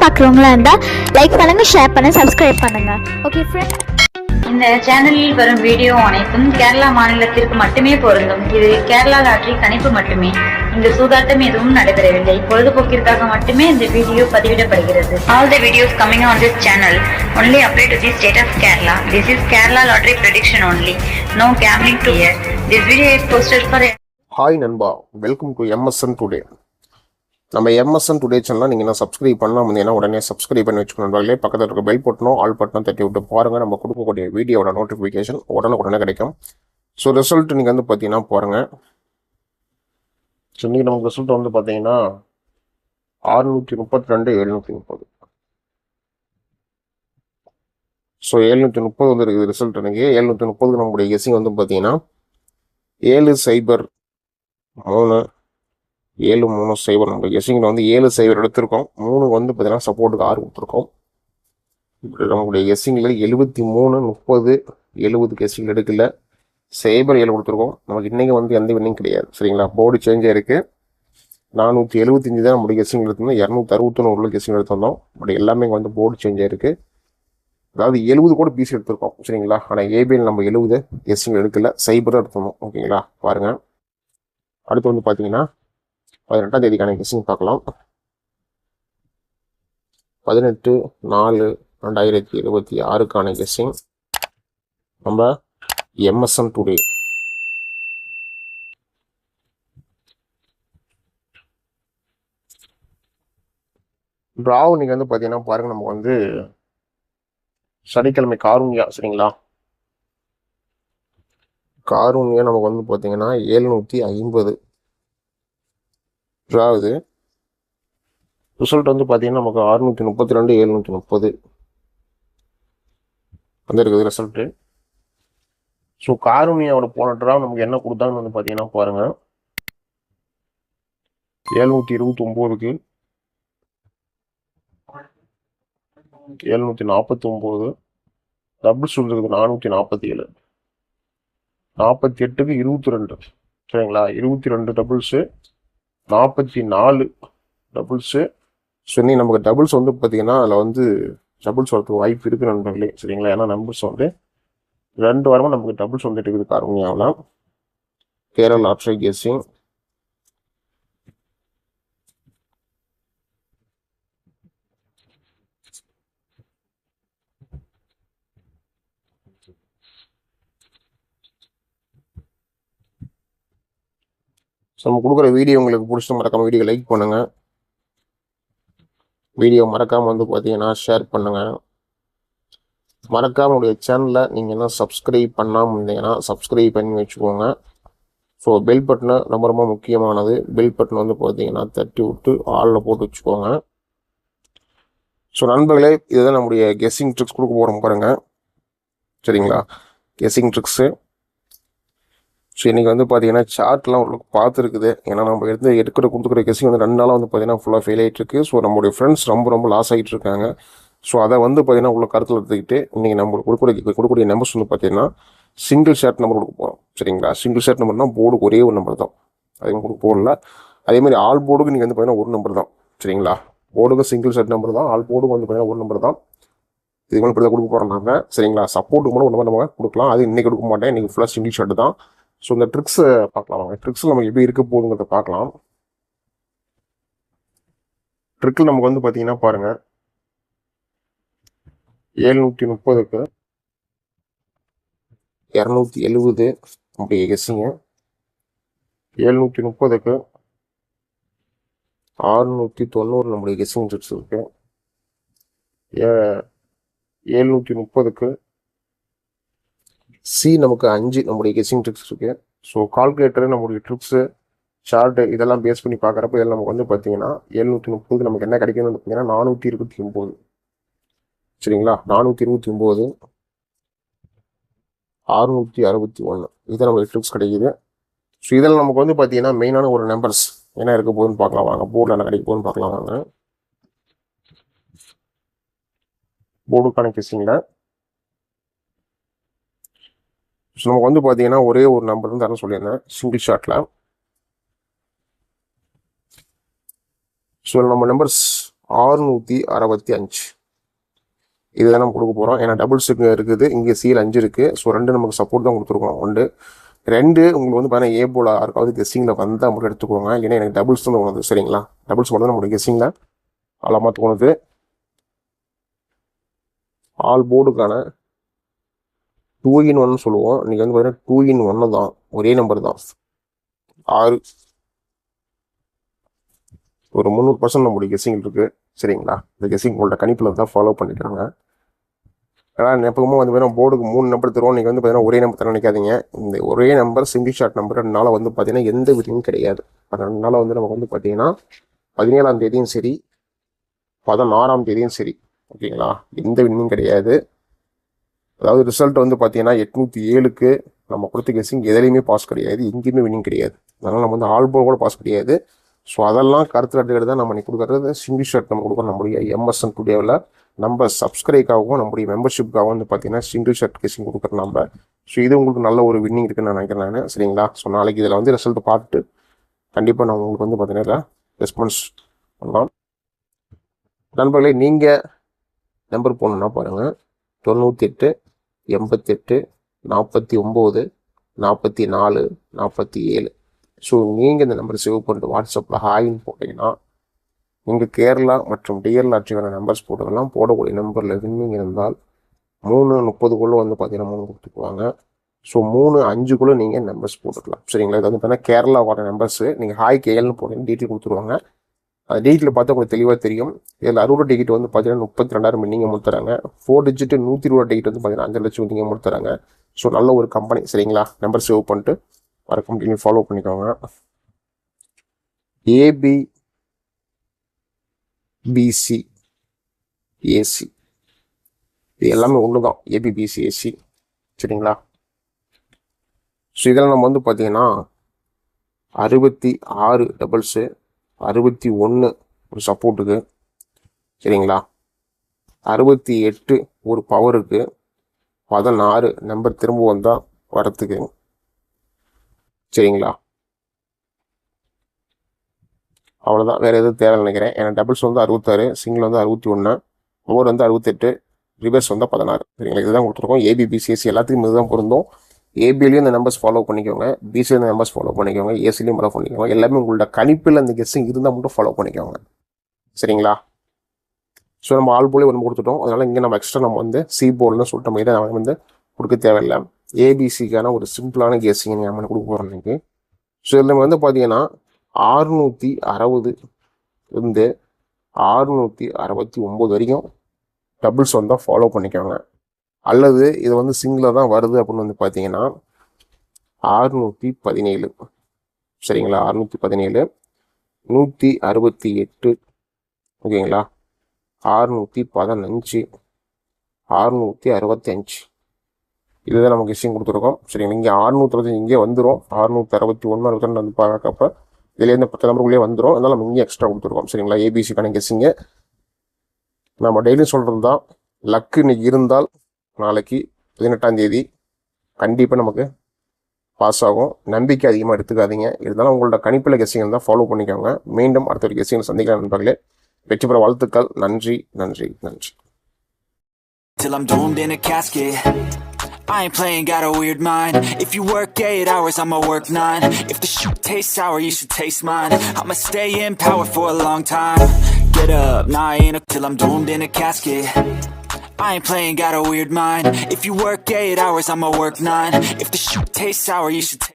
பார்க்குறவங்களா இருந்தால் லைக் பண்ணுங்கள், ஷேர் பண்ணுங்கள், சப்ஸ்கிரைப் பண்ணுங்கள். ஓகே ஃப்ரெண்ட், இந்த சேனலில் வரும் வீடியோ அனைத்தும் கேரளா மாநிலத்திற்கு மட்டுமே பொருந்தும். இது கேரளா லாட்டரி கணிப்பு மட்டுமே. இங்கு சூதாட்டம் எதுவும் நடைபெறவில்லை. பொழுதுபோக்கிற்காக மட்டுமே இந்த video பதிவிடப்படுகிறது. All the videos coming on this channel only apply to the state of Kerala. This is Kerala lottery prediction only. No gambling to here. This video is posted for. Hi நண்பா, welcome to MSN today. நம்ம MSN today சேனலில் நீங்கள் என்ன subscribe பண்ணலாம் வந்தீங்கன்னா உடனே subscribe பண்ணி வச்சுக்கணும் நண்பர்களே. பக்கத்தில் இருக்க பெல் பட்டனும் ஆல் பட்டனும் தட்டி விட்டு பாருங்கள். நம்ம கொடுக்கக்கூடிய வீடியோட நோட்டிஃபிகேஷன் உடனே கிடைக்கும். ஸோ ரிசல்ட் நீங்கள் வந்து பார்த்தீங்கன்னா பாருங்கள். ஸோ இன்றைக்கி நமக்கு ரிசல்ட் வந்து பார்த்தீங்கன்னா 632 730. ஸோ 730 வந்து இருக்குது ரிசல்ட். எனக்கு 730 நம்மளுடைய கெஸ்ஸிங் வந்து பார்த்தீங்கன்னா 703 730 நம்ம கெஸ்ஸிங்கில் வந்து 70 எடுத்திருக்கோம். 3 வந்து பார்த்தீங்கன்னா சப்போர்ட்டுக்கு 6 கொடுத்துருக்கோம். இப்படி நம்மளுடைய கெஸ்ஸிங்கில் 73 30 70 கெஸ்ஸிங் எடுக்கல. சைபர் 7 கொடுத்துருக்கோம். நமக்கு இன்றைக்கி வந்து எந்த வின்னிங் கிடையாது. சரிங்களா, போர்டு சேஞ்ச் ஆகிருக்கு. 475 தான் நம்மளுடைய கெஸ்ஸிங் எடுத்திருந்தோம். 261 கெஸ்ஸிங் எடுத்திருந்தோம். பட் எல்லாமே வந்து போர்டு சேஞ்ச் ஆகிருக்கு. அதாவது 70 கூட பீஸ் எடுத்திருக்கோம். சரிங்களா, ஆனால் ஏபிஎல் நம்ம 70 கெஸ்ஸிங் எடுக்கல, சைபராக எடுத்திருந்தோம். ஓகேங்களா, பாருங்கள். அடுத்து வந்து பார்த்தீங்கன்னா 18ஆம் தேதிக்கான கெஸ்ஸிங் பார்க்கலாம். 18/4/2026க்கான கெஸ்ஸிங் நம்ம எம்எஸ்என் டுடே. டிராவ் நீங்கள் வந்து பார்த்தீங்கன்னா பாருங்கள், நமக்கு வந்து சனிக்கிழமை காரூன்யா. சரிங்களா, காரூன்யா நமக்கு வந்து பார்த்தீங்கன்னா 750 ஆகுது. ரிசல்ட் வந்து பார்த்தீங்கன்னா நமக்கு 632 730 வந்துருக்குது ரிசல்ட்டு. ஸோ காரூன்யாவோட போன ட்ரா நமக்கு என்ன கொடுத்தாங்கன்னு வந்து பார்த்தீங்கன்னா பாருங்கள், 729க்கு 749 டபுள்ஸ் இருக்குது. 447 48க்கு 22. சரிங்களா, 22 டபுள்ஸு 44 டபுள்ஸு. ஸோ இன்னும் நமக்கு டபுள்ஸ் வந்து பார்த்தீங்கன்னா அதில் வந்து டபுள்ஸ் வரதுக்கு வாய்ப்பு இருக்குது நண்பர்களே. சரிங்களா, ஏன்னா நம்பர்ஸ் வந்து 2 வாரமாக நமக்கு டபுள்ஸ் வந்துட்டு இருக்குது காரூன்யாவில். கேரளா லாட்டரி கெஸ்ஸிங் நம்ம கொடுக்குற வீடியோ உங்களுக்கு பிடிச்சிட்டு மறக்காம வீடியோ லைக் பண்ணுங்கள். வீடியோ மறக்காமல் வந்து பார்த்தீங்கன்னா ஷேர் பண்ணுங்கள். மறக்காம உடைய சேனலில் நீங்கள் என்ன சப்ஸ்கிரைப் பண்ணாமல் இருந்தீங்கன்னா சப்ஸ்கிரைப் பண்ணி வச்சுக்கோங்க. ஸோ பெல் பட்டனை ரொம்ப முக்கியமானது. பெல் பட்டன் வந்து பார்த்தீங்கன்னா தட்டி விட்டு ஆளில் போட்டு வச்சுக்கோங்க. ஸோ நண்பர்களே, இதுதான் நம்முடைய கெஸ்ஸிங் ட்ரிக்ஸ் கொடுக்க போகிறோம் பாருங்கள். சரிங்களா, கெஸ்ஸிங் ட்ரிக்ஸு. ஸோ இன்றைக்கி வந்து பார்த்தீங்கன்னா சார்ட்லாம் உங்களுக்கு பார்த்துருக்குது. ஏன்னா நம்ம கொடுத்துக்கிற கெஸ்ஸிங் வந்து 2 நாளாக வந்து பார்த்தீங்கன்னா ஃபுல்லாக ஃபெயில் ஆகிட்டுருக்கு. ஸோ நம்மளுடைய ஃப்ரெண்ட்ஸ் ரொம்ப லாஸ் ஆகிட்டு இருக்காங்க. ஸோ அதை வந்து பார்த்தீங்கன்னா உள்ள கருத்தில் எடுத்துக்கிட்டு இன்றைக்கி நம்மளுக்கு கொடுக்கக்கூடிய நம்பர்ஸ் வந்து பார்த்தீங்கன்னா சிங்கிள் ஷர்ட் நம்பர் கொடுக்க போகிறோம். சரிங்களா, சிங்கிள் ஷர்ட் நம்பர்னால் போர்டுக்கு ஒரே ஒரு நம்பர் தான், அதுவும் கொடுக்க போடல. அதேமாதிரி ஆல் போர்டுக்கு நீங்கள் வந்து பார்த்தீங்கன்னா ஒரு நம்பர் தான். சரிங்களா, போர்டுக்கு சிங்கிள் ஷர்ட் நம்பர் தான், ஆல் போர்டுக்கு வந்து பார்த்தீங்கன்னா ஒரு நம்பர் தான். இது கூட இப்படி தான் கொடுக்க போகிறோம் நாங்கள். சரிங்களா, சப்போர்ட்டுக்கு மட்டும் ஒரு நம்ம கொடுக்கலாம். அது இன்றைக்கி கொடுக்க மாட்டேன், இன்றைக்கி ஃபுல்லாக சிங்கிள் ஷர்ட் தான். ஸோ இந்த ட்ரிக்ஸை பார்க்கலாம். ட்ரிக்ஸில் நமக்கு எப்படி இருக்க போகுதுங்கிறத பார்க்கலாம். ட்ரிக்கில் நமக்கு வந்து பார்த்தீங்கன்னா பாருங்கள், 730க்கு 270 அப்படி கெஸ்ஸிங்க. 730க்கு 690 நம்முடைய கெஸ்ஸிங் ட்ரிக்ஸ் இருக்கு. 730க்கு சி நமக்கு 5 நம்முடைய கெஸ்ஸிங் ட்ரிக்ஸ் இருக்கு. ஸோ கால்குலேட்டரு நம்முடைய ட்ரிக்ஸு சார்ட்டு இதெல்லாம் பேஸ் பண்ணி பார்க்குறப்ப இதில் நமக்கு வந்து பார்த்தீங்கன்னா 730 நமக்கு என்ன கிடைக்குதுன்னு பார்த்தீங்கன்னா 429. சரிங்களா, 429 661 இதை நம்மளுக்கு ட்ரிக்ஸ் கிடைக்குது. ஸோ இதில் நமக்கு வந்து பார்த்தீங்கன்னா மெயினான ஒரு நம்பர்ஸ் என்ன இருக்க போகுதுன்னு பார்க்கலாம் வாங்க. போர்டில் என்ன கிடைக்க போகுதுன்னு பார்க்கலாம் வாங்க. போர்டுக்கான கெஸ்ஸிங்கில் ஸோ நமக்கு வந்து பார்த்தீங்கன்னா ஒரே ஒரு நம்பர் தான் தரேன் சொல்லியிருந்தேன் சிங்கிள் ஷாட்டில். ஸோ நம்ம நம்பர்ஸ் 665. இதுதான் நம்ம கொடுக்க போகிறோம். ஏன்னா டபுள்ஸ் இருக்குது, இங்கே சீல் 5 இருக்குது. ஸோ 2 நமக்கு சப்போர்ட் தான் கொடுத்துருக்கோம். 2 உங்களுக்கு வந்து பார்த்தீங்கன்னா ஏ போல் யாருக்காவது கெஸ்ஸிங்கில் வந்தால் மட்டும் எடுத்துக்கோங்க. ஏன்னா எனக்கு டபுள்ஸ் தான் தோணுது. சரிங்களா, டபுள்ஸ் மட்டும் தான் நம்மளுடைய கெஸ்ஸிங்கில் ஆழமாக தோணுது. ஆல் போர்டுக்கான 2-in-1 சொல்லுவோம். இன்றைக்கி வந்து பார்த்தீங்கன்னா 2-in-1 தான், ஒரே நம்பர் தான். 6 ஒரு 300% நம்மளுடைய கெஸ்ஸிங் இருக்குது. சரிங்களா, இந்த கெஸ்ஸிங் உங்களோட கணிப்பில் தான் ஃபாலோ பண்ணிக்கிறாங்க. ஆனால் எப்பவுமே வந்து பார்த்தீங்கன்னா போர்டுக்கு 3 நம்பர் தருவோம். நீங்கள் வந்து பார்த்தீங்கன்னா ஒரே நம்பர் தர நினைக்காதீங்க. இந்த ஒரே நம்பர் சிங்கிள் ஷார்ட் நம்பர் 2 வந்து பார்த்தீங்கன்னா எந்த விதியும் கிடையாது. 2 வந்து நமக்கு வந்து பார்த்தீங்கன்னா 17ஆம் தேதியும் சரி 16ஆம் தேதியும் சரி, ஓகேங்களா, எந்த வின்னும் கிடையாது. அதாவது ரிசல்ட் வந்து பார்த்தீங்கன்னா 807க்கு நம்ம கொடுத்த கெஸ்ஸிங் எதுலையுமே பாஸ் கிடையாது, எங்கேயுமே வின்னிங் கிடையாது. அதனால் நம்ம வந்து ஆல் போர்டு கூட பாஸ் கிடையாது. ஸோ அதெல்லாம் கருத்தில் எடுத்துக்கிட்டு தான் நம்ம இன்னைக்கு கொடுக்குறது சிங்கிள் ஷர்ட் நம்ம கொடுக்குறோம். நம்முடைய MSN டுடேவில் நம்ம சப்ஸ்கிரைபாகவும் நம்முடைய மெம்பர்ஷிப்புக்காகவும் வந்து பார்த்தீங்கன்னா சிங்கிள் ஷர்ட் கெஸ்ஸிங் கொடுக்குறோம் நம்ம. ஸோ இது உங்களுக்கு நல்ல ஒரு வின்னிங் இருக்குன்னு நான் நினைக்கிறேன் நான். சரிங்களா, ஸோ நாளைக்கு இதில் வந்து ரிசல்ட் பார்த்துட்டு கண்டிப்பாக நான் உங்களுக்கு வந்து பார்த்தீங்கன்னா ரெஸ்பான்ஸ் பண்ணலாம். நண்பர்களே, நீங்கள் நம்பர் போகணுன்னா பாருங்கள், 98 88 49 44 47. ஸோ நீங்கள் இந்த நம்பரை சேவ் பண்ணிட்டு வாட்ஸ்அப்பில் ஹாய்ன்னு போட்டிங்கன்னா நீங்கள் கேரளா மற்றும் டிஎல் லாட்ரிக்கான நம்பர்ஸ் போட்டுக்கலாம். போடக்கூடிய நம்பரில் வின்னிங் இருந்தால் 3:30 வந்து பார்த்தீங்கன்னா 3 கொடுத்துக்குவாங்க. ஸோ 3:05 நீங்கள் நம்பர்ஸ் போட்டுக்கலாம். சரிங்களா, இது வந்து பார்த்தீங்கன்னா கேரளாவோட நம்பர்ஸு. நீங்கள் ஹாய் கேஎல்னு போட்டீங்கன்னா டீட்டெயில் கொடுத்துருவாங்க. அது டீட்டெயில் பார்த்தா உங்களுக்கு தெளிவாக தெரியும். இதில் 60 டிக்கெட் வந்து பார்த்தீங்கன்னா 32,000 வின்னிங் அமௌண்ட் தராங்க. 4 டிஜிட் 120 டிக்கெட் வந்து பார்த்தீங்கன்னா 5 லட்சம் வின்னிங் அமௌண்ட் தராங்க. ஸோ நல்ல ஒரு கம்பெனி. சரிங்களா, நம்பர் சேவ் பண்ணிட்டு வர கம்பெனி ஃபாலோ பண்ணிக்கோங்க. ABBC AC இது எல்லாமே ஒன்று தான், ABBC AC. சரிங்களா, ஸோ இதெல்லாம் நம்ம வந்து பார்த்தீங்கன்னா 66 டபுள்ஸு, 61 ஒரு சப்போர்ட்டுக்கு. சரிங்களா, 68 ஒரு பவருக்கு, 16 நம்பர் திரும்ப வந்தால் வரத்துக்கு. சரிங்களா, அவ்வளோதான், வேறு எதுவும் தேவை நினைக்கிறேன். ஏன்னா டபுள்ஸ் வந்து 66, சிங்கிள் வந்து 61, ஓவர் வந்து 68, ரிவர்ஸ் வந்து 16. சரிங்களா, இதுதான் கொடுத்துருக்கோம். ABBC எல்லாத்துக்கும் இதுதான் பொருந்தும். ஏபிலையும் இந்த நம்பர்ஸ் ஃபாலோ பண்ணிக்கோங்க, பிசிலையும் இந்த நம்பர்ஸ் ஃபாலோ பண்ணிக்கோங்க, ஏசிலையும் ஃபாலோ பண்ணிக்கோங்க. எல்லாமே உங்களோட கணிப்பில் அந்த கெஸ்ஸிங் இருந்தால் மட்டும் ஃபாலோ பண்ணிக்கோங்க. சரிங்களா, ஸோ நம்ம ஆல் போலே ஒன்று கொடுத்துட்டோம். அதனால் இங்கே நம்ம எக்ஸ்ட்ரா நம்ம வந்து சி போர்டுன்னு சொல்லிட்ட மாதிரி தான் நம்ம வந்து கொடுக்க தேவையில்லை. ஏபிசிக்கான ஒரு சிம்பிளான கெஸ்ஸிங் நம்ம கொடுக்க போகிறோம் இன்னைக்கு. ஸோ இதில் வந்து பார்த்தீங்கன்னா 660 இருந்து 669 வரைக்கும் டபுள்ஸ் வந்தால் ஃபாலோ பண்ணிக்கோங்க. அல்லது இது வந்து சிங்கிளாக தான் வருது அப்படின்னு வந்து பார்த்தீங்கன்னா 617. சரிங்களா, 617, 168, ஓகேங்களா, 615, 665. இதுதான் நமக்கு கெஸ்ஸிங் கொடுத்துருக்கோம். சரிங்களா, இங்கே 665 இங்கே வந்துடும். 661, 62 வந்து பார்க்கப்ப இதுலேருந்து 10 நம்பருக்குள்ளேயே வந்துடும். அதனால் நம்ம இங்கே எக்ஸ்ட்ரா கொடுத்துருக்கோம். சரிங்களா, ஏபிசிக்கான கெஸ்ஸிங்கு நம்ம டெய்லியும் சொல்கிறது தான். லக்கு இன்னைக்கு இருந்தால் நாளைக்கு 18ஆம் தேதி கண்டிப்பாக நமக்கு பாஸ் ஆகும். நம்பிக்கை அதிகமாக எடுத்துக்காதீங்க. இருந்தாலும் உங்களோட கணிப்பில் கெஸ்ஸிங் தான் ஃபாலோ பண்ணிக்கோங்க. மீண்டும் அடுத்த ஒரு கெஸ்ஸிங் சந்திக்கலாம் நண்பர்களே. வெற்றி பெற வாழ்த்துக்கள். நன்றி நன்றி நன்றி. Till I'm doomed in a casket, I ain't playing, got a weird mind. If you work 8 hours, I'ma work 9. If the shoot tastes sour, you should taste mine. I'ma stay in power for a long time. Get up, nah, I ain't till I'm doomed in a casket. I ain't playing, got a weird mind. If you work 8 hours, I'ma work 9. If the shoot tastes sour, you should